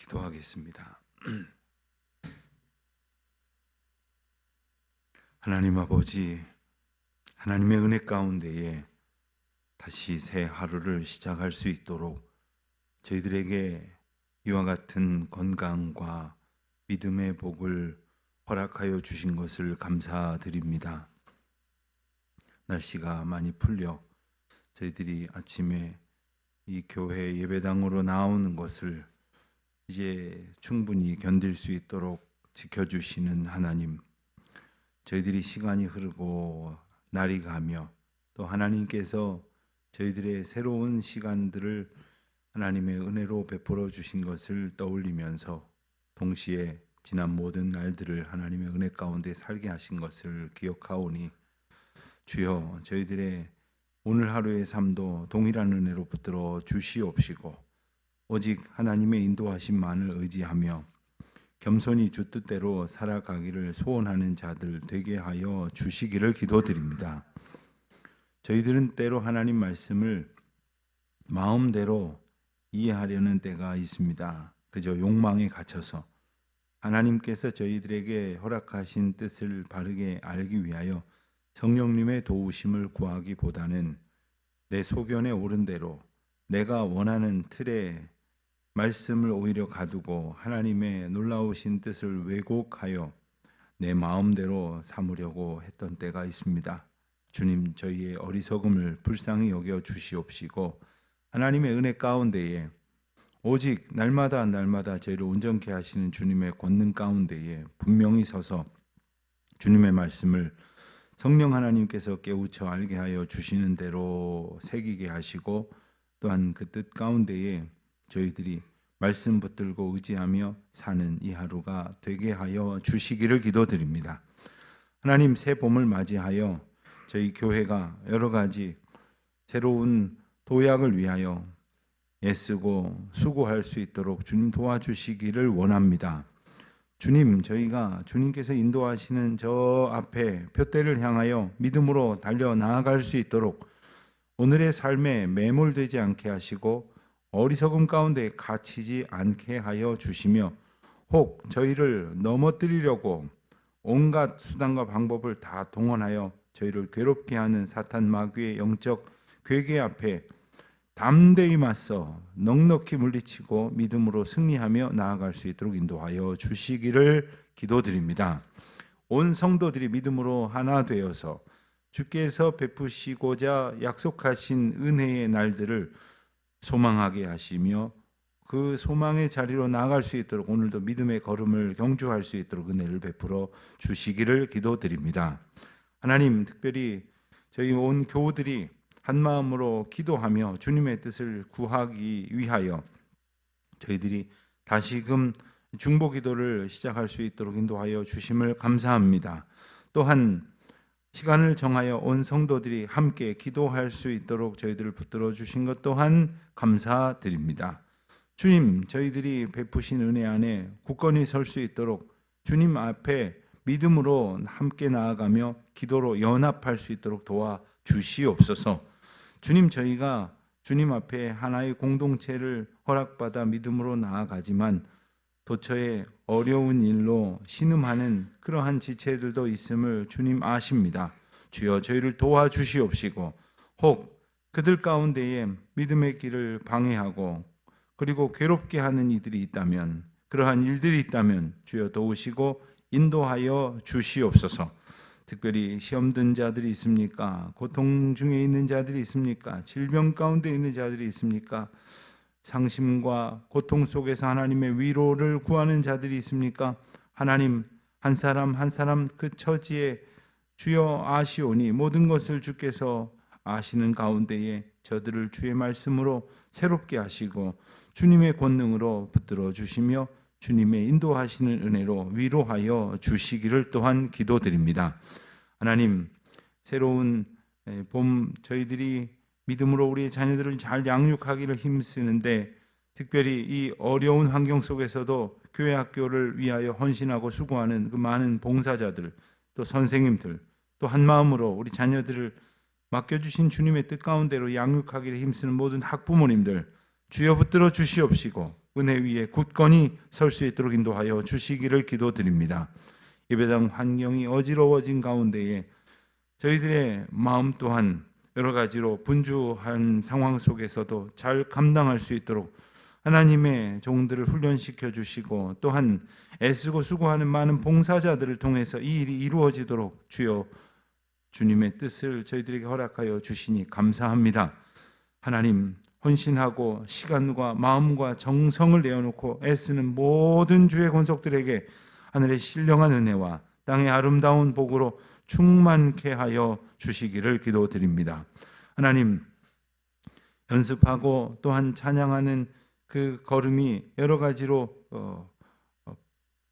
기도하겠습니다. 하나님 아버지, 하나님의 은혜 가운데에 다시 새 하루를 시작할 수 있도록 저희들에게 이와 같은 건강과 믿음의 복을 허락하여 주신 것을 감사드립니다. 날씨가 많이 풀려 저희들이 아침에 이 교회 예배당으로 나오는 것을 이제 충분히 견딜 수 있도록 지켜주시는 하나님, 저희들이 시간이 흐르고 날이 가며 또 하나님께서 저희들의 새로운 시간들을 하나님의 은혜로 베풀어 주신 것을 떠올리면서 동시에 지난 모든 날들을 하나님의 은혜 가운데 살게 하신 것을 기억하오니 주여, 저희들의 오늘 하루의 삶도 동일한 은혜로 붙들어 주시옵시고 오직 하나님의 인도하심만을 의지하며 겸손히 주 뜻대로 살아가기를 소원하는 자들 되게 하여 주시기를 기도드립니다. 저희들은 때로 하나님 말씀을 마음대로 이해하려는 때가 있습니다. 그저 욕망에 갇혀서 하나님께서 저희들에게 허락하신 뜻을 바르게 알기 위하여 성령님의 도우심을 구하기보다는 내 소견에 옳은 대로 내가 원하는 틀에 말씀을 오히려 가두고 하나님의 놀라우신 뜻을 왜곡하여 내 마음대로 삼으려고 했던 때가 있습니다. 주님, 저희의 어리석음을 불쌍히 여겨 주시옵시고 하나님의 은혜 가운데에 오직 날마다 저희를 온전케 하시는 주님의 권능 가운데에 분명히 서서 주님의 말씀을 성령 하나님께서 깨우쳐 알게 하여 주시는 대로 새기게 하시고 또한 그 뜻 가운데에 저희들이 말씀 붙들고 의지하며 사는 이 하루가 되게 하여 주시기를 기도드립니다. 하나님, 새 봄을 맞이하여 저희 교회가 여러 가지 새로운 도약을 위하여 애쓰고 수고할 수 있도록 주님 도와주시기를 원합니다. 주님, 저희가 주님께서 인도하시는 저 앞에 표대를 향하여 믿음으로 달려 나아갈 수 있도록 오늘의 삶에 매몰되지 않게 하시고 어리석음 가운데 갇히지 않게 하여 주시며 혹 저희를 넘어뜨리려고 온갖 수단과 방법을 다 동원하여 저희를 괴롭게 하는 사탄 마귀의 영적 괴계 앞에 담대히 맞서 넉넉히 물리치고 믿음으로 승리하며 나아갈 수 있도록 인도하여 주시기를 기도드립니다. 온 성도들이 믿음으로 하나 되어서 주께서 베푸시고자 약속하신 은혜의 날들을 소망하게 하시며 그 소망의 자리로 나아갈 수 있도록 오늘도 믿음의 걸음을 경주할 수 있도록 은혜를 베풀어 주시기를 기도드립니다. 하나님, 특별히 저희 온 교우들이 한 마음으로 기도하며 주님의 뜻을 구하기 위하여 저희들이 다시금 중보 기도를 시작할 수 있도록 인도하여 주심을 감사합니다. 또한 시간을 정하여 온 성도들이 함께 기도할 수 있도록 저희들을 붙들어 주신 것 또한 감사드립니다. 주님, 저희들이 베푸신 은혜 안에 굳건히 설 수 있도록 주님 앞에 믿음으로 함께 나아가며 기도로 연합할 수 있도록 도와주시옵소서. 주님, 저희가 주님 앞에 하나의 공동체를 허락받아 믿음으로 나아가지만 도처에 어려운 일로 신음하는 그러한 지체들도 있음을 주님 아십니다. 주여, 저희를 도와주시옵시고 혹 그들 가운데에 믿음의 길을 방해하고 그리고 괴롭게 하는 이들이 있다면, 그러한 일들이 있다면 주여 도우시고 인도하여 주시옵소서. 특별히 시험 든 자들이 있습니까? 고통 중에 있는 자들이 있습니까? 질병 가운데 있는 자들이 있습니까? 상심과 고통 속에서 하나님의 위로를 구하는 자들이 있습니까? 하나님, 한 사람 한 사람 그 처지에 주여 아시오니 모든 것을 주께서 아시는 가운데에 저들을 주의 말씀으로 새롭게 하시고 주님의 권능으로 붙들어 주시며 주님의 인도하시는 은혜로 위로하여 주시기를 또한 기도드립니다. 하나님, 새로운 봄 저희들이 믿음으로 우리의 자녀들을 잘 양육하기를 힘쓰는데 특별히 이 어려운 환경 속에서도 교회 학교를 위하여 헌신하고 수고하는 그 많은 봉사자들, 또 선생님들, 또 한마음으로 우리 자녀들을 맡겨주신 주님의 뜻 가운데로 양육하기를 힘쓰는 모든 학부모님들 주여 붙들어 주시옵시고 은혜 위에 굳건히 설 수 있도록 인도하여 주시기를 기도드립니다. 예배당 환경이 어지러워진 가운데에 저희들의 마음 또한 여러 가지로 분주한 상황 속에서도 잘 감당할 수 있도록 하나님의 종들을 훈련시켜 주시고 또한 애쓰고 수고하는 많은 봉사자들을 통해서 이 일이 이루어지도록 주여 주님의 뜻을 저희들에게 허락하여 주시니 감사합니다. 하나님, 헌신하고 시간과 마음과 정성을 내어놓고 애쓰는 모든 주의 권속들에게 하늘의 신령한 은혜와 땅의 아름다운 복으로 충만케 하여 주시기를 기도드립니다. 하나님, 연습하고 또한 찬양하는 그 걸음이 여러 가지로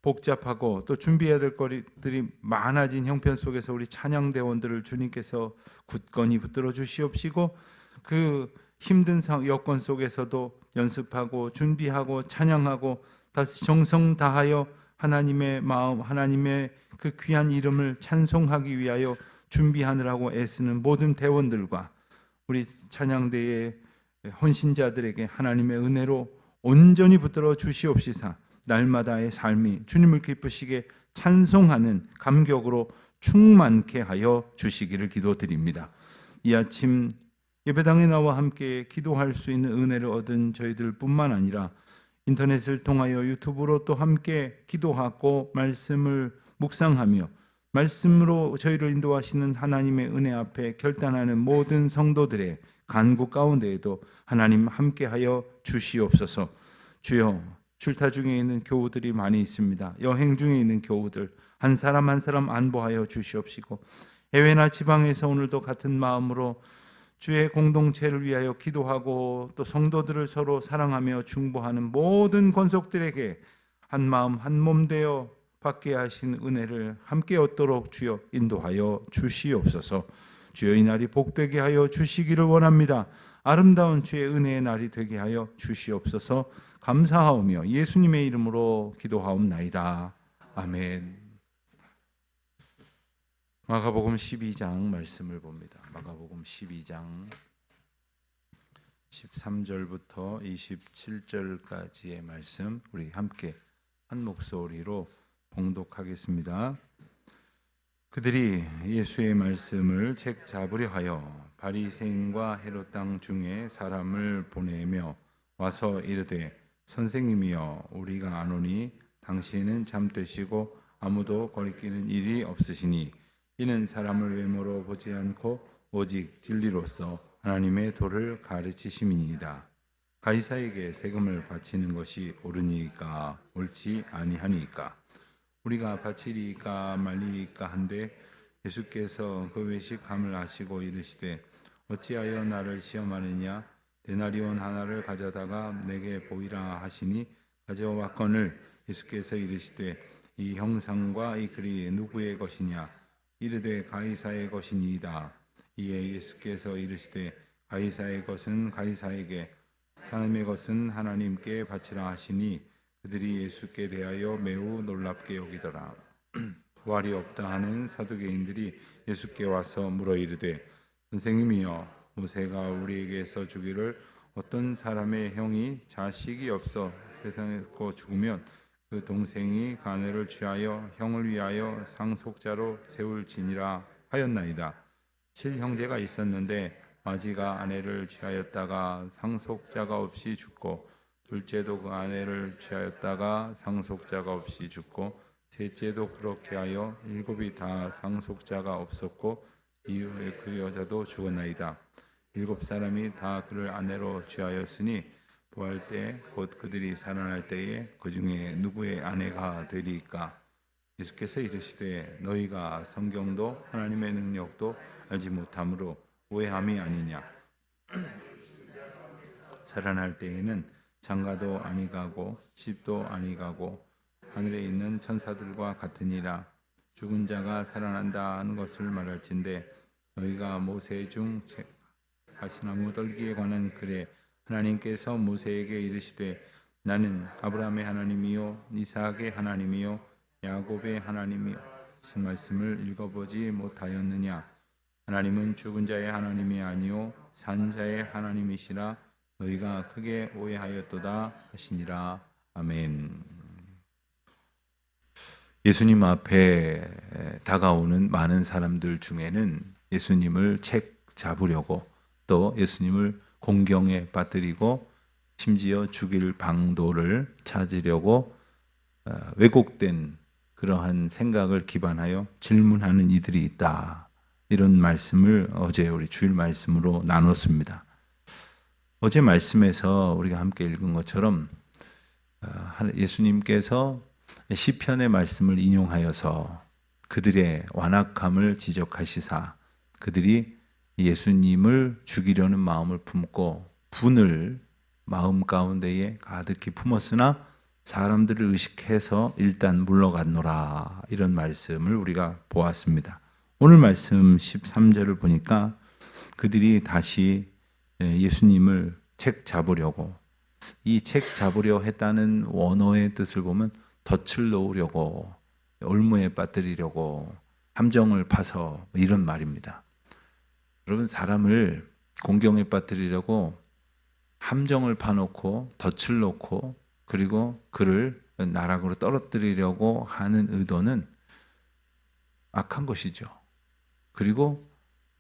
복잡하고 또 준비해야 될 것들이 많아진 형편 속에서 우리 찬양대원들을 주님께서 굳건히 붙들어 주시옵시고 그 힘든 여건 속에서도 연습하고 준비하고 찬양하고 다시 정성 다하여 하나님의 마음, 하나님의 그 귀한 이름을 찬송하기 위하여 준비하느라고 애쓰는 모든 대원들과 우리 찬양대의 헌신자들에게 하나님의 은혜로 온전히 붙들어 주시옵시사 날마다의 삶이 주님을 기쁘시게 찬송하는 감격으로 충만케 하여 주시기를 기도드립니다. 이 아침 예배당에 나와 함께 기도할 수 있는 은혜를 얻은 저희들 뿐만 아니라 인터넷을 통하여 유튜브로 또 함께 기도하고 말씀을 묵상하며 말씀으로 저희를 인도하시는 하나님의 은혜 앞에 결단하는 모든 성도들의 간구 가운데에도 하나님 함께하여 주시옵소서. 주여, 출타 중에 있는 교우들이 많이 있습니다. 여행 중에 있는 교우들 한 사람 한 사람 안보하여 주시옵시고 해외나 지방에서 오늘도 같은 마음으로 주의 공동체를 위하여 기도하고 또 성도들을 서로 사랑하며 중보하는 모든 권속들에게 한 마음 한 몸 되어 받게 하신 은혜를 함께 얻도록 주여 인도하여 주시옵소서. 주여, 이 날이 복되게 하여 주시기를 원합니다. 아름다운 주의 은혜의 날이 되게 하여 주시옵소서. 감사하오며 예수님의 이름으로 기도하옵나이다. 아멘. 마가복음 12장 말씀을 봅니다. 마가복음 12장 13절부터 27절까지의 말씀 우리 함께 한 목소리로 봉독하겠습니다. 그들이 예수의 말씀을 책 잡으려 하여 바리새인과 헤롯 땅 중에 사람을 보내며 와서 이르되 선생님이여 우리가 아노니 당신은 잠되시고 아무도 거리끼는 일이 없으시니 이는 사람을 외모로 보지 않고 오직 진리로서 하나님의 도를 가르치심이니이다. 가이사에게 세금을 바치는 것이 옳으니까 옳지 아니하니까 우리가 바치리까 말리까 한데 예수께서 그 외식함을 아시고 이르시되 어찌하여 나를 시험하느냐 데나리온 하나를 가져다가 내게 보이라 하시니 가져왔거늘 예수께서 이르시되 이 형상과 이 글이 누구의 것이냐 이르되 가이사의 것이니이다. 이에 예수께서 이르시되 가이사의 것은 가이사에게 사람의 것은 하나님께 바치라 하시니 그들이 예수께 대하여 매우 놀랍게 여기더라. 부활이 없다 하는 사두개인들이 예수께 와서 물어 이르되 선생님이여 모세가 우리에게서 주기를 어떤 사람의 형이 자식이 없어 세상에서 죽으면 그 동생이 가내를 취하여 형을 위하여 상속자로 세울지니라 하였나이다. 7형제가 있었는데 마지가 아내를 취하였다가 상속자가 없이 죽고 둘째도 그 아내를 취하였다가 상속자가 없이 죽고 셋째도 그렇게 하여 7이 다 상속자가 없었고 이후에 그 여자도 죽었나이다. 7사람이 다 그를 아내로 취하였으니 부활 때 곧 그들이 살아날 때에 그 중에 누구의 아내가 되리까? 예수께서 이르시되 너희가 성경도 하나님의 능력도 알지 못함으로 오해함이 아니냐. 살아날 때에는 장가도 아니가고 집도 아니가고 하늘에 있는 천사들과 같으니라. 죽은 자가 살아난다 하는 것을 말할진대 너희가 모세 중 가시나무 떨기에 관한 글에 하나님께서 모세에게 이르시되 나는 아브라함의 하나님이요 이삭의 하나님이요 야곱의 하나님이요 하신 말씀을 읽어보지 못하였느냐. 하나님은 죽은 자의 하나님이 아니요 산 자의 하나님이시라. 너희가 크게 오해하였도다 하시니라. 아멘. 예수님 앞에 다가오는 많은 사람들 중에는 예수님을 책 잡으려고, 또 예수님을 공경에 빠뜨리고 심지어 죽일 방도를 찾으려고 왜곡된 그러한 생각을 기반하여 질문하는 이들이 있다. 이런 말씀을 어제 우리 주일 말씀으로 나눴습니다. 어제 말씀에서 우리가 함께 읽은 것처럼 예수님께서 시편의 말씀을 인용하여서 그들의 완악함을 지적하시사 그들이 예수님을 죽이려는 마음을 품고 분을 마음 가운데에 가득히 품었으나 사람들을 의식해서 일단 물러갔노라, 이런 말씀을 우리가 보았습니다. 오늘 말씀 13절을 보니까 그들이 다시 예수님을 책 잡으려고, 이 책 잡으려 했다는 원어의 뜻을 보면 덫을 놓으려고, 올무에 빠뜨리려고, 함정을 파서, 이런 말입니다. 여러분, 사람을 공경에 빠뜨리려고 함정을 파놓고 덫을 놓고 그리고 그를 나락으로 떨어뜨리려고 하는 의도는 악한 것이죠. 그리고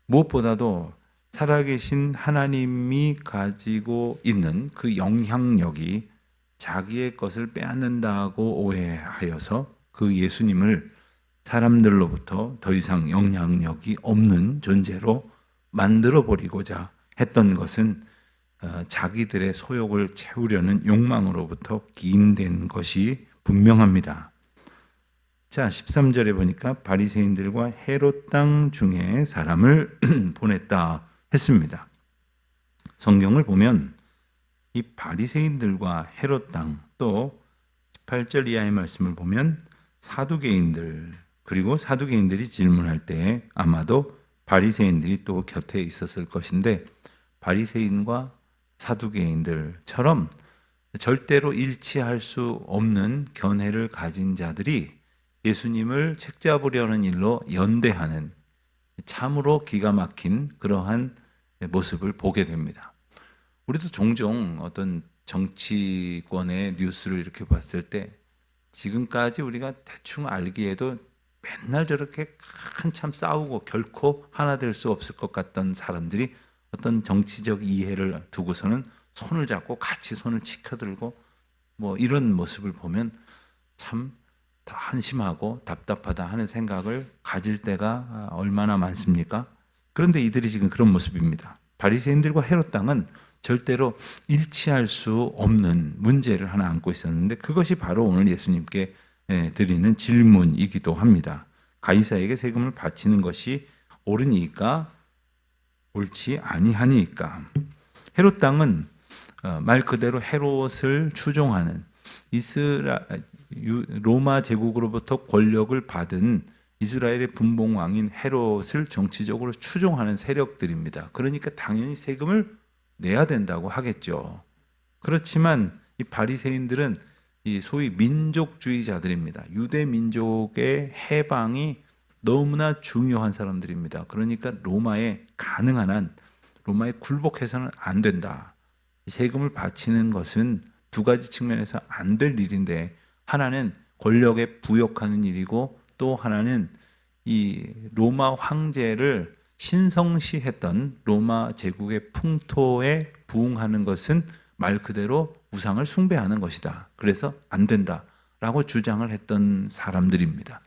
무엇보다도 살아계신 하나님이 가지고 있는 그 영향력이 자기의 것을 빼앗는다고 오해하여서 그 예수님을 사람들로부터 더 이상 영향력이 없는 존재로 만들어버리고자 했던 것은 자기들의 소욕을 채우려는 욕망으로부터 기인된 것이 분명합니다. 자, 13절에 보니까 바리새인들과 헤롯 땅 중에 사람을 보냈다 했습니다. 성경을 보면 이 바리새인들과 헤롯 땅, 또 18절 이하의 말씀을 보면 사두개인들, 그리고 사두개인들이 질문할 때 아마도 바리새인들이 또 곁에 있었을 것인데, 바리새인과 사두개인들처럼 절대로 일치할 수 없는 견해를 가진 자들이 예수님을 책잡으려는 일로 연대하는 참으로 기가 막힌 그러한 모습을 보게 됩니다. 우리도 종종 어떤 정치권의 뉴스를 이렇게 봤을 때 지금까지 우리가 대충 알기에도 맨날 저렇게 한참 싸우고 결코 하나 될 수 없을 것 같던 사람들이 어떤 정치적 이해를 두고서는 손을 잡고 같이 손을 치켜들고 뭐 이런 모습을 보면 참 한심하고 답답하다 하는 생각을 가질 때가 얼마나 많습니까? 그런데 이들이 지금 그런 모습입니다. 바리새인들과 헤롯 땅은 절대로 일치할 수 없는 문제를 하나 안고 있었는데, 그것이 바로 오늘 예수님께 드리는 질문이기도 합니다. 가이사에게 세금을 바치는 것이 옳으니까 옳지 아니하니까. 헤롯 땅은 말 그대로 헤롯을 추종하는 로마 제국으로부터 권력을 받은 이스라엘의 분봉왕인 헤롯을 정치적으로 추종하는 세력들입니다. 그러니까 당연히 세금을 내야 된다고 하겠죠. 그렇지만 이 바리새인들은 이 소위 민족주의자들입니다. 유대 민족의 해방이 너무나 중요한 사람들입니다. 그러니까 로마에 가능한 한 로마에 굴복해서는 안 된다. 세금을 바치는 것은 두 가지 측면에서 안 될 일인데, 하나는 권력에 부역하는 일이고 또 하나는 이 로마 황제를 신성시했던 로마 제국의 풍토에 부응하는 것은 말 그대로 우상을 숭배하는 것이다. 그래서 안 된다라고 주장을 했던 사람들입니다.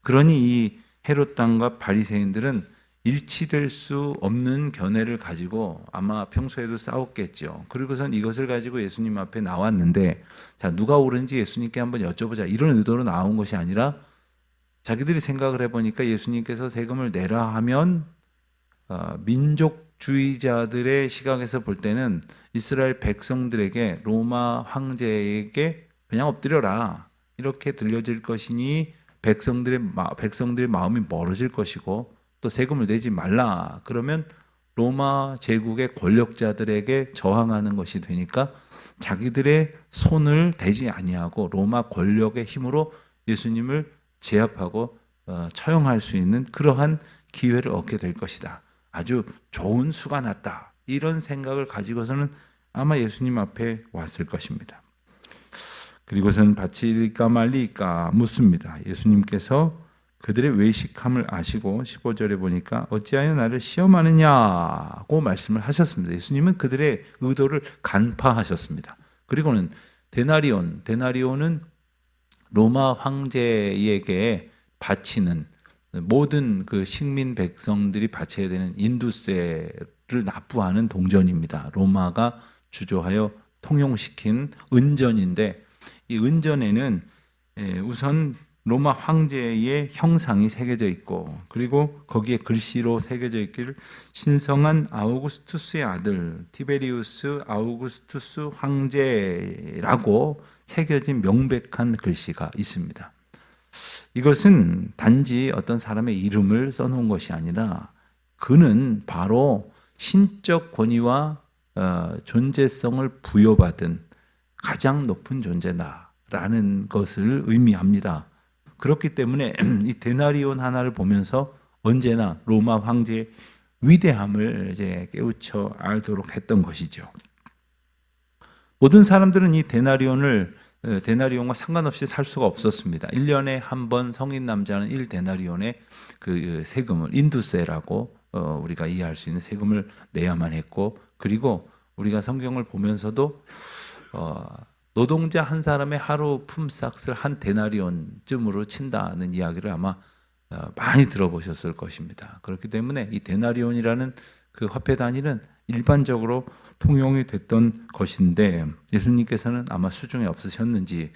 그러니 이 헤롯 땅과 바리새인들은 일치될 수 없는 견해를 가지고 아마 평소에도 싸웠겠죠. 그리고선 이것을 가지고 예수님 앞에 나왔는데, 자, 누가 옳은지 예수님께 한번 여쭤보자, 이런 의도로 나온 것이 아니라 자기들이 생각을 해보니까 예수님께서 세금을 내라 하면 민족주의자들의 시각에서 볼 때는 이스라엘 백성들에게 로마 황제에게 그냥 엎드려라 이렇게 들려질 것이니 백성들의 마음이 멀어질 것이고, 또 세금을 내지 말라 그러면 로마 제국의 권력자들에게 저항하는 것이 되니까 자기들의 손을 대지 아니하고 로마 권력의 힘으로 예수님을 제압하고 처형할 수 있는 그러한 기회를 얻게 될 것이다. 아주 좋은 수가 났다. 이런 생각을 가지고서는 아마 예수님 앞에 왔을 것입니다. 그리고선 바칠까 말리까 묻습니다. 예수님께서 그들의 외식함을 아시고 15절에 보니까 어찌하여 나를 시험하느냐고 말씀을 하셨습니다. 예수님은 그들의 의도를 간파하셨습니다. 그리고는 데나리온은 로마 황제에게 바치는 모든 그 식민 백성들이 바쳐야 되는 인두세를 납부하는 동전입니다. 로마가 주조하여 통용시킨 은전인데 이 은전에는 우선 로마 황제의 형상이 새겨져 있고 그리고 거기에 글씨로 새겨져 있기를 신성한 아우구스투스의 아들 티베리우스 아우구스투스 황제라고 새겨진 명백한 글씨가 있습니다. 이것은 단지 어떤 사람의 이름을 써놓은 것이 아니라 그는 바로 신적 권위와 존재성을 부여받은 가장 높은 존재다라는 것을 의미합니다. 그렇기 때문에 이 데나리온 하나를 보면서 언제나 로마 황제의 위대함을 이제 깨우쳐 알도록 했던 것이죠. 모든 사람들은 이 데나리온과 상관없이 살 수가 없었습니다. 1년에 한 번 성인 남자는 1데나리온의 그 세금을 인두세라고 우리가 이해할 수 있는 세금을 내야만 했고 그리고 우리가 성경을 보면서도 노동자 한 사람의 하루 품삯을 한 데나리온쯤으로 친다는 이야기를 아마 많이 들어보셨을 것입니다. 그렇기 때문에 이 데나리온이라는 그 화폐 단위는 일반적으로 통용이 됐던 것인데 예수님께서는 아마 수중에 없으셨는지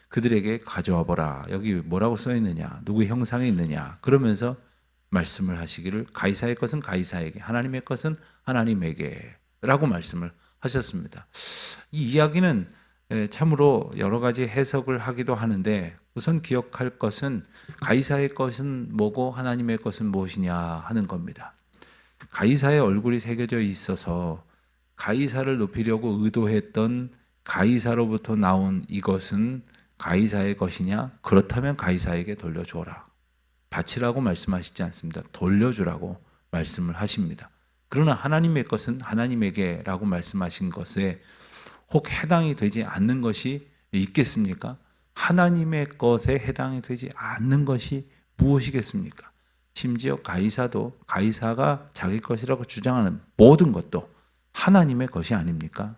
그들에게 가져와 보라. 여기 뭐라고 써 있느냐? 누구의 형상이 있느냐? 그러면서 말씀을 하시기를 가이사의 것은 가이사에게, 하나님의 것은 하나님에게 라고 말씀을 하셨습니다. 이 이야기는 참으로 여러 가지 해석을 하기도 하는데 우선 기억할 것은 가이사의 것은 뭐고 하나님의 것은 무엇이냐 하는 겁니다. 가이사의 얼굴이 새겨져 있어서 가이사를 높이려고 의도했던 가이사로부터 나온 이것은 가이사의 것이냐? 그렇다면 가이사에게 돌려주어라. 바치라고 말씀하시지 않습니다. 돌려주라고 말씀을 하십니다. 그러나 하나님의 것은 하나님에게라고 말씀하신 것에 혹 해당이 되지 않는 것이 있겠습니까? 하나님의 것에 해당이 되지 않는 것이 무엇이겠습니까? 심지어 가이사가 자기 것이라고 주장하는 모든 것도 하나님의 것이 아닙니까?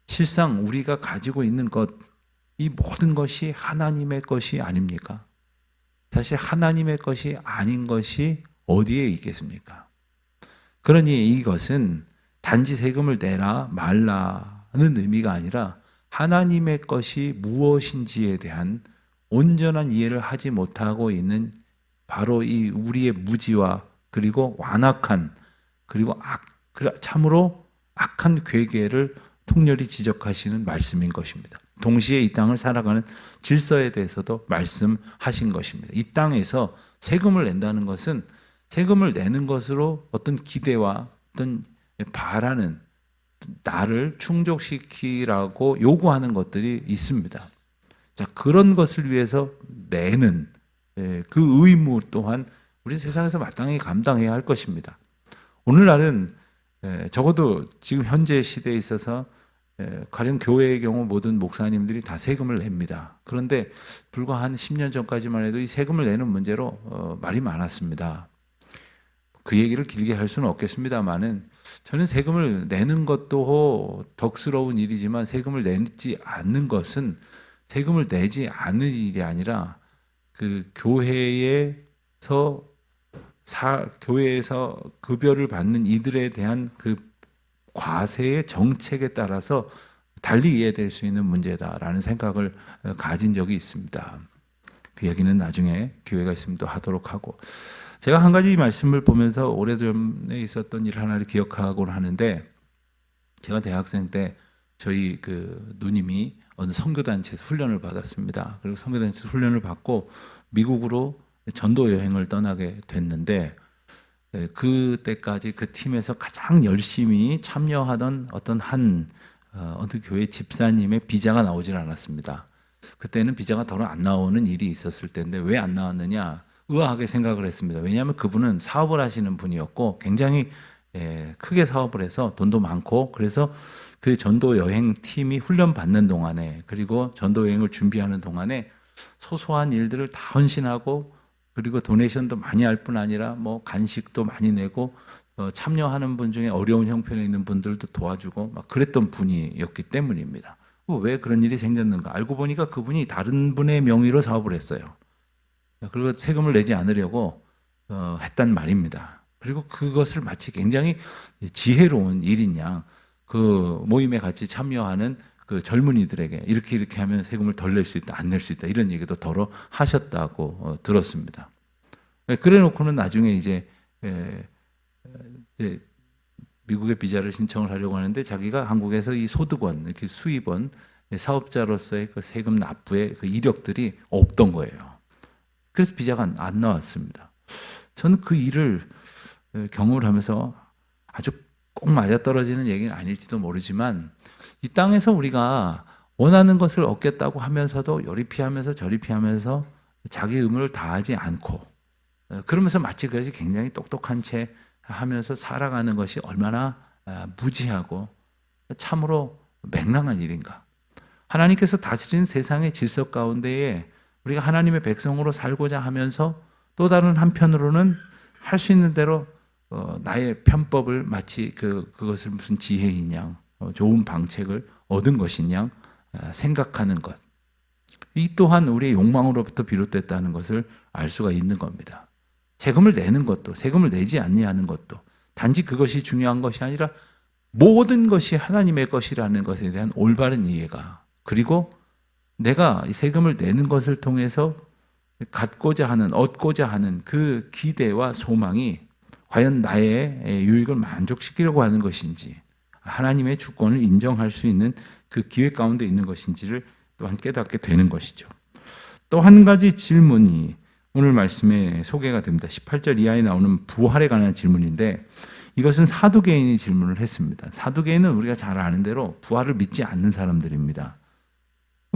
실상 우리가 가지고 있는 것, 이 모든 것이 하나님의 것이 아닙니까? 사실 하나님의 것이 아닌 것이 어디에 있겠습니까? 그러니 이것은 단지 세금을 내라 말라는 의미가 아니라 하나님의 것이 무엇인지에 대한 온전한 이해를 하지 못하고 있는 바로 이 우리의 무지와 그리고 완악한 그리고 참으로 악한 괴계를 통렬히 지적하시는 말씀인 것입니다. 동시에 이 땅을 살아가는 질서에 대해서도 말씀하신 것입니다. 이 땅에서 세금을 낸다는 것은 세금을 내는 것으로 어떤 기대와 어떤 바라는 나를 충족시키라고 요구하는 것들이 있습니다. 자, 그런 것을 위해서 내는 그 의무 또한 우리 세상에서 마땅히 감당해야 할 것입니다. 오늘날은 적어도 지금 현재 시대에 있어서 가령 교회의 경우 모든 목사님들이 다 세금을 냅니다. 그런데 불과 한 10년 전까지만 해도 이 세금을 내는 문제로 말이 많았습니다. 그 얘기를 길게 할 수는 없겠습니다만은 저는 세금을 내는 것도 덕스러운 일이지만 세금을 내지 않는 것은 세금을 내지 않는 일이 아니라 그 교회에서 급여를 받는 이들에 대한 그 과세의 정책에 따라서 달리 이해될 수 있는 문제다라는 생각을 가진 적이 있습니다. 그 얘기는 나중에 기회가 있으면 또 하도록 하고, 제가 한 가지 말씀을 보면서 오래전에 있었던 일 하나를 기억하곤 하는데, 제가 대학생 때 저희 그 누님이 어느 선교단체에서 훈련을 받았습니다. 그리고 선교단체에서 훈련을 받고 미국으로 전도 여행을 떠나게 됐는데, 그때까지 그 팀에서 가장 열심히 참여하던 어떤 어느 교회 집사님의 비자가 나오질 않았습니다. 그때는 비자가 더 안 나오는 일이 있었을 때인데 왜 안 나왔느냐 의아하게 생각을 했습니다. 왜냐하면 그분은 사업을 하시는 분이었고 굉장히 크게 사업을 해서 돈도 많고, 그래서 그 전도 여행 팀이 훈련 받는 동안에, 그리고 전도 여행을 준비하는 동안에 소소한 일들을 다 헌신하고, 그리고 도네이션도 많이 할 뿐 아니라 뭐 간식도 많이 내고, 참여하는 분 중에 어려운 형편에 있는 분들도 도와주고 막 그랬던 분이었기 때문입니다. 왜 그런 일이 생겼는가? 알고 보니까 그분이 다른 분의 명의로 사업을 했어요. 그리고 세금을 내지 않으려고 했단 말입니다. 그리고 그것을 마치 굉장히 지혜로운 일인 양 그 모임에 같이 참여하는 그 젊은이들에게 이렇게 하면 세금을 덜 낼 수 있다, 안 낼 수 있다, 이런 얘기도 더러 하셨다고 들었습니다. 그래 놓고는 나중에 이제 미국의 비자를 신청을 하려고 하는데 자기가 한국에서 이 소득원, 이렇게 수입원, 사업자로서의 그 세금 납부의 그 이력들이 없던 거예요. 그래서 비자가 안 나왔습니다. 저는 그 일을 경험을 하면서 아주 꼭 맞아떨어지는 얘기는 아닐지도 모르지만, 이 땅에서 우리가 원하는 것을 얻겠다고 하면서도 요리 피하면서 저리 피하면서 자기 의무를 다하지 않고, 그러면서 마치 그것이 굉장히 똑똑한 채 하면서 살아가는 것이 얼마나 무지하고 참으로 맹랑한 일인가. 하나님께서 다스리는 세상의 질서 가운데에 우리가 하나님의 백성으로 살고자 하면서 또 다른 한편으로는 할 수 있는 대로 나의 편법을 마치 그것을 무슨 지혜인 양, 좋은 방책을 얻은 것인 양 생각하는 것, 이 또한 우리의 욕망으로부터 비롯됐다는 것을 알 수가 있는 겁니다. 세금을 내는 것도, 세금을 내지 아니하는 것도 단지 그것이 중요한 것이 아니라 모든 것이 하나님의 것이라는 것에 대한 올바른 이해가, 그리고 내가 이 세금을 내는 것을 통해서 갖고자 하는, 얻고자 하는 그 기대와 소망이 과연 나의 유익을 만족시키려고 하는 것인지, 하나님의 주권을 인정할 수 있는 그 기회 가운데 있는 것인지를 또한 깨닫게 되는 것이죠. 또 한 가지 질문이 오늘 말씀에 소개가 됩니다. 18절 이하에 나오는 부활에 관한 질문인데, 이것은 사두개인이 질문을 했습니다. 사두개인은 우리가 잘 아는 대로 부활을 믿지 않는 사람들입니다.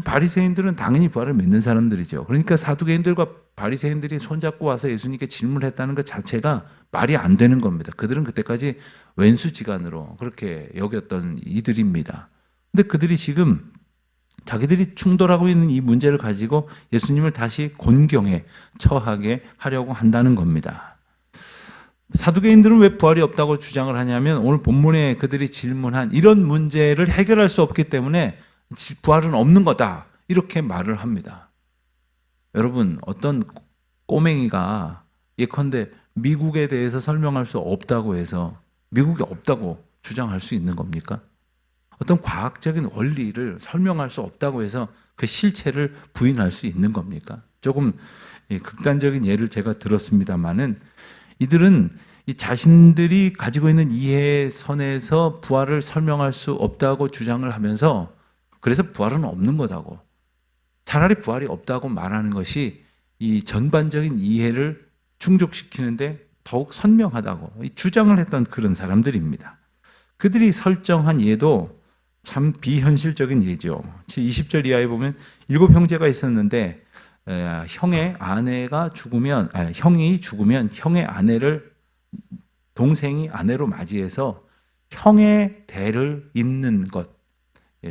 바리새인들은 당연히 부활을 믿는 사람들이죠. 그러니까 사두개인들과 바리새인들이 손잡고 와서 예수님께 질문했다는 것 자체가 말이 안 되는 겁니다. 그들은 그때까지 왼수지간으로 그렇게 여겼던 이들입니다. 근데 그들이 지금 자기들이 충돌하고 있는 이 문제를 가지고 예수님을 다시 곤경에 처하게 하려고 한다는 겁니다. 사두개인들은 왜 부활이 없다고 주장을 하냐면, 오늘 본문에 그들이 질문한 이런 문제를 해결할 수 없기 때문에 부활은 없는 거다, 이렇게 말을 합니다. 여러분, 어떤 꼬맹이가 예컨대 미국에 대해서 설명할 수 없다고 해서 미국이 없다고 주장할 수 있는 겁니까? 어떤 과학적인 원리를 설명할 수 없다고 해서 그 실체를 부인할 수 있는 겁니까? 조금 극단적인 예를 제가 들었습니다마는, 이들은 이 자신들이 가지고 있는 이해 선에서 부활을 설명할 수 없다고 주장을 하면서, 그래서 부활은 없는 거다고, 차라리 부활이 없다고 말하는 것이 이 전반적인 이해를 충족시키는데 더욱 선명하다고 주장을 했던 그런 사람들입니다. 그들이 설정한 예도 참 비현실적인 예죠. 20절 이하에 보면 7 형제가 있었는데 형의 아내가 죽으면, 형이 죽으면 형의 아내를 동생이 아내로 맞이해서 형의 대를 잇는 것,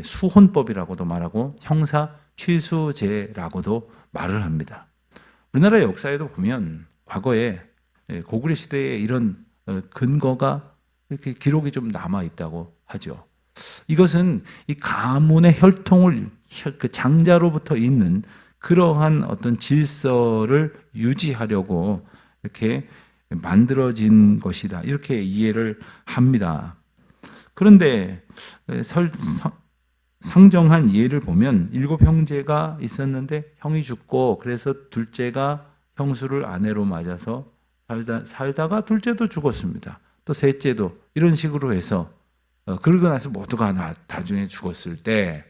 수혼법이라고도 말하고 형사 취수제라고도 말을 합니다. 우리나라 역사에도 보면 과거에 고구려 시대에 이런 근거가 이렇게 기록이 좀 남아 있다고 하죠. 이것은 이 가문의 혈통을 그 장자로부터 있는 그러한 어떤 질서를 유지하려고 이렇게 만들어진 것이다, 이렇게 이해를 합니다. 그런데 상정한 예를 보면 7 형제가 있었는데 형이 죽고, 그래서 둘째가 형수를 아내로 맞아서 살다가 둘째도 죽었습니다. 또 셋째도 이런 식으로 해서, 그러고 나서 모두가 나중에 죽었을 때,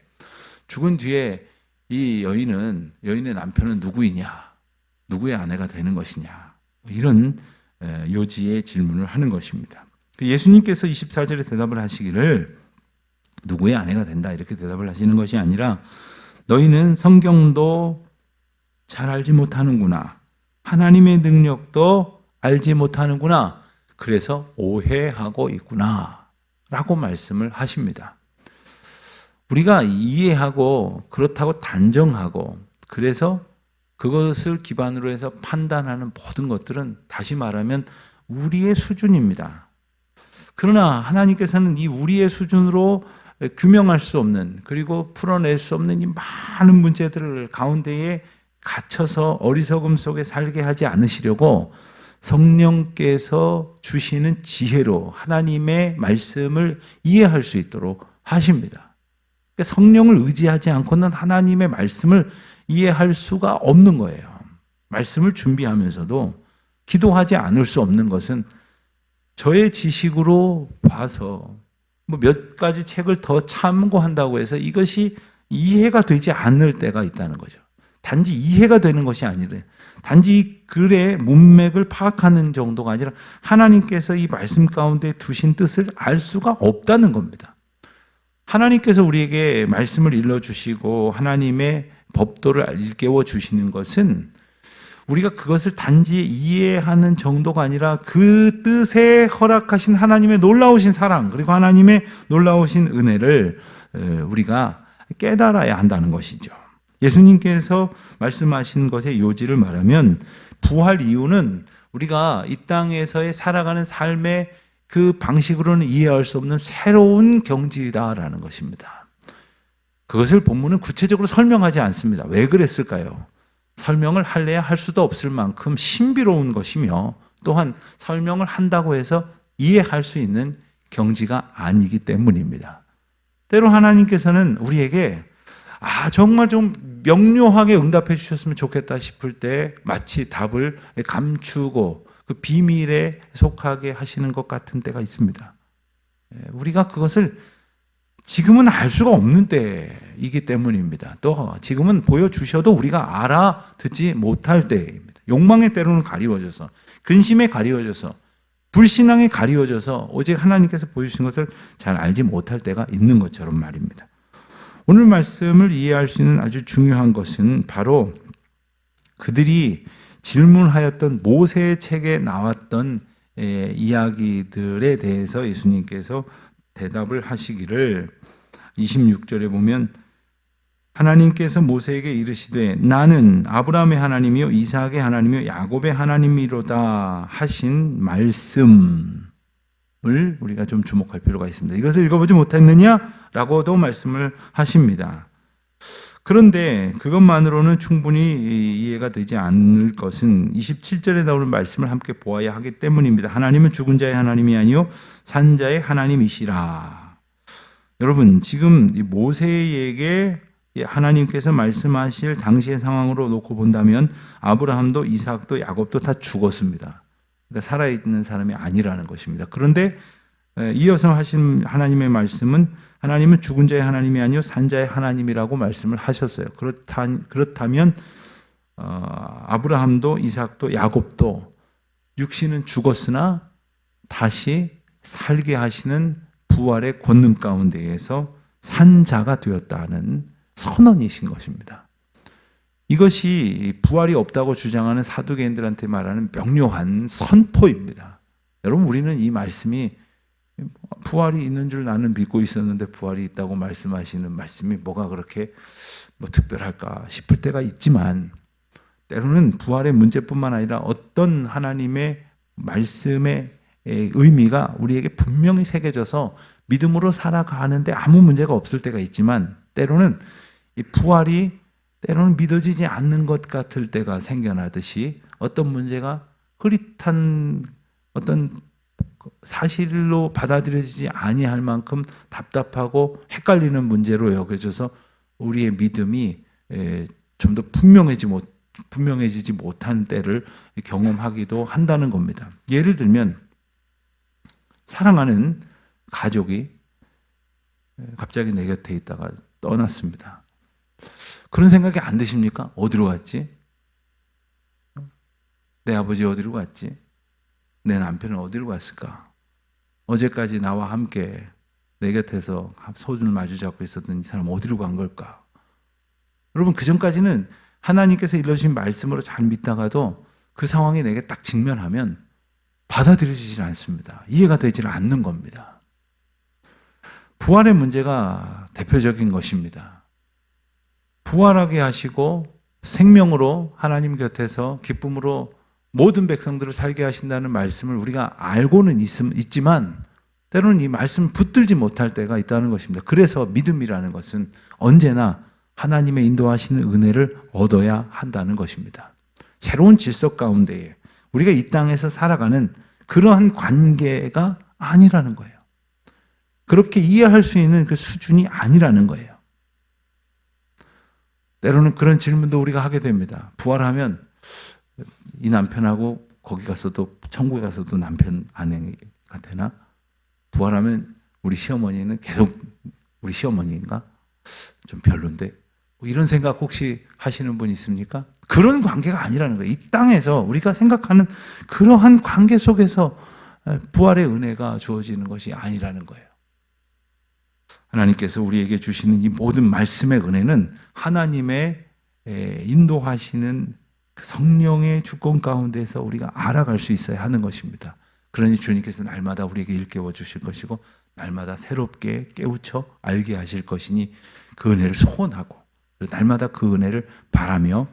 죽은 뒤에 이 여인의 남편은 누구이냐, 누구의 아내가 되는 것이냐, 이런 요지의 질문을 하는 것입니다. 예수님께서 24절에 대답을 하시기를 누구의 아내가 된다, 이렇게 대답을 하시는 것이 아니라, 너희는 성경도 잘 알지 못하는구나, 하나님의 능력도 알지 못하는구나, 그래서 오해하고 있구나 라고 말씀을 하십니다. 우리가 이해하고 그렇다고 단정하고 그래서 그것을 기반으로 해서 판단하는 모든 것들은 다시 말하면 우리의 수준입니다. 그러나 하나님께서는 이 우리의 수준으로 규명할 수 없는 그리고 풀어낼 수 없는 이 많은 문제들 가운데에 갇혀서 어리석음 속에 살게 하지 않으시려고 성령께서 주시는 지혜로 하나님의 말씀을 이해할 수 있도록 하십니다. 그러니까 성령을 의지하지 않고는 하나님의 말씀을 이해할 수가 없는 거예요. 말씀을 준비하면서도 기도하지 않을 수 없는 것은 저의 지식으로 봐서 뭐 몇 가지 책을 더 참고한다고 해서 이것이 이해가 되지 않을 때가 있다는 거죠. 단지 이해가 되는 것이 아니라 단지 이 글의 문맥을 파악하는 정도가 아니라 하나님께서 이 말씀 가운데 두신 뜻을 알 수가 없다는 겁니다. 하나님께서 우리에게 말씀을 일러주시고 하나님의 법도를 일깨워 주시는 것은 우리가 그것을 단지 이해하는 정도가 아니라 그 뜻에 허락하신 하나님의 놀라우신 사랑 그리고 하나님의 놀라우신 은혜를 우리가 깨달아야 한다는 것이죠. 예수님께서 말씀하신 것의 요지를 말하면 부활 이유는 우리가 이 땅에서의 살아가는 삶의 그 방식으로는 이해할 수 없는 새로운 경지다라는 것입니다. 그것을 본문은 구체적으로 설명하지 않습니다. 왜 그랬을까요? 설명을 할래야 할 수도 없을 만큼 신비로운 것이며 또한 설명을 한다고 해서 이해할 수 있는 경지가 아니기 때문입니다. 때로 하나님께서는 우리에게 정말 좀 명료하게 응답해 주셨으면 좋겠다 싶을 때 마치 답을 감추고 그 비밀에 속하게 하시는 것 같은 때가 있습니다. 우리가 그것을 지금은 알 수가 없는 때이기 때문입니다. 또 지금은 보여주셔도 우리가 알아듣지 못할 때입니다. 욕망의 때로는 가리워져서 근심에 가리워져서 불신앙에 가리워져서 오직 하나님께서 보여주신 것을 잘 알지 못할 때가 있는 것처럼 말입니다. 오늘 말씀을 이해할 수 있는 아주 중요한 것은 바로 그들이 질문하였던 모세의 책에 나왔던 이야기들에 대해서 예수님께서 대답을 하시기를 26절에 보면 하나님께서 모세에게 이르시되 나는 아브라함의 하나님이요 이삭의 하나님이요 야곱의 하나님이로다 하신 말씀을 우리가 좀 주목할 필요가 있습니다. 이것을 읽어보지 못했느냐라고도 말씀을 하십니다. 그런데 그것만으로는 충분히 이해가 되지 않을 것은 27절에 나오는 말씀을 함께 보아야 하기 때문입니다. 하나님은 죽은 자의 하나님이 아니요 산 자의 하나님이시라. 여러분 지금 모세에게 하나님께서 말씀하실 당시의 상황으로 놓고 본다면 아브라함도 이삭도 야곱도 다 죽었습니다. 그러니까 살아있는 사람이 아니라는 것입니다. 그런데 이어서 하신 하나님의 말씀은 하나님은 죽은 자의 하나님이 아니요 산 자의 하나님이라고 말씀을 하셨어요. 그렇다면 아브라함도 이삭도 야곱도 육신은 죽었으나 다시 살게 하시는 부활의 권능 가운데에서 산 자가 되었다는 선언이신 것입니다. 이것이 부활이 없다고 주장하는 사두개인들한테 말하는 명료한 선포입니다. 여러분 우리는 이 말씀이 부활이 있는 줄 나는 믿고 있었는데 부활이 있다고 말씀하시는 말씀이 뭐가 그렇게 특별할까 싶을 때가 있지만 때로는 부활의 문제뿐만 아니라 어떤 하나님의 말씀의 의미가 우리에게 분명히 새겨져서 믿음으로 살아가는데 아무 문제가 없을 때가 있지만 때로는 이 부활이 때로는 믿어지지 않는 것 같을 때가 생겨나듯이 어떤 문제가 흐릿한 어떤 사실로 받아들여지지 아니할 만큼 답답하고 헷갈리는 문제로 여겨져서 우리의 믿음이 좀 더 분명해지지 못한 때를 경험하기도 한다는 겁니다. 예를 들면 사랑하는 가족이 갑자기 내 곁에 있다가 떠났습니다. 그런 생각이 안 드십니까? 어디로 갔지? 내 아버지 어디로 갔지? 내 남편은 어디로 갔을까? 어제까지 나와 함께 내 곁에서 손을 마주 잡고 있었던 이 사람 어디로 간 걸까? 여러분 그 전까지는 하나님께서 일러주신 말씀으로 잘 믿다가도 그 상황이 내게 딱 직면하면 받아들여지질 않습니다. 이해가 되질 않는 겁니다. 부활의 문제가 대표적인 것입니다. 부활하게 하시고 생명으로 하나님 곁에서 기쁨으로 모든 백성들을 살게 하신다는 말씀을 우리가 알고는 있지만 때로는 이 말씀을 붙들지 못할 때가 있다는 것입니다. 그래서 믿음이라는 것은 언제나 하나님의 인도하시는 은혜를 얻어야 한다는 것입니다. 새로운 질서 가운데에 우리가 이 땅에서 살아가는 그러한 관계가 아니라는 거예요. 그렇게 이해할 수 있는 그 수준이 아니라는 거예요. 때로는 그런 질문도 우리가 하게 됩니다. 부활하면 이 남편하고 거기 가서도 천국에 가서도 남편 아내가 되나? 부활하면 우리 시어머니는 계속 우리 시어머니인가? 좀 별론데 뭐 이런 생각 혹시 하시는 분 있습니까? 그런 관계가 아니라는 거예요. 이 땅에서 우리가 생각하는 그러한 관계 속에서 부활의 은혜가 주어지는 것이 아니라는 거예요. 하나님께서 우리에게 주시는 이 모든 말씀의 은혜는 하나님의 인도하시는 성령의 주권 가운데서 우리가 알아갈 수 있어야 하는 것입니다. 그러니 주님께서 날마다 우리에게 일깨워 주실 것이고 날마다 새롭게 깨우쳐 알게 하실 것이니 그 은혜를 소원하고 날마다 그 은혜를 바라며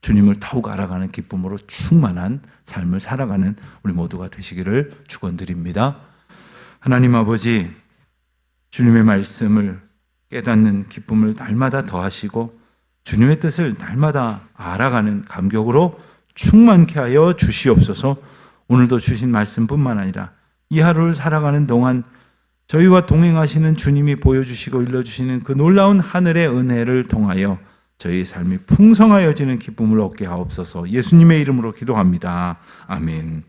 주님을 더욱 알아가는 기쁨으로 충만한 삶을 살아가는 우리 모두가 되시기를 축원드립니다. 하나님 아버지, 주님의 말씀을 깨닫는 기쁨을 날마다 더하시고 주님의 뜻을 날마다 알아가는 감격으로 충만케 하여 주시옵소서. 오늘도 주신 말씀뿐만 아니라 이 하루를 살아가는 동안 저희와 동행하시는 주님이 보여주시고 일러주시는 그 놀라운 하늘의 은혜를 통하여 저희의 삶이 풍성하여지는 기쁨을 얻게 하옵소서. 예수님의 이름으로 기도합니다. 아멘.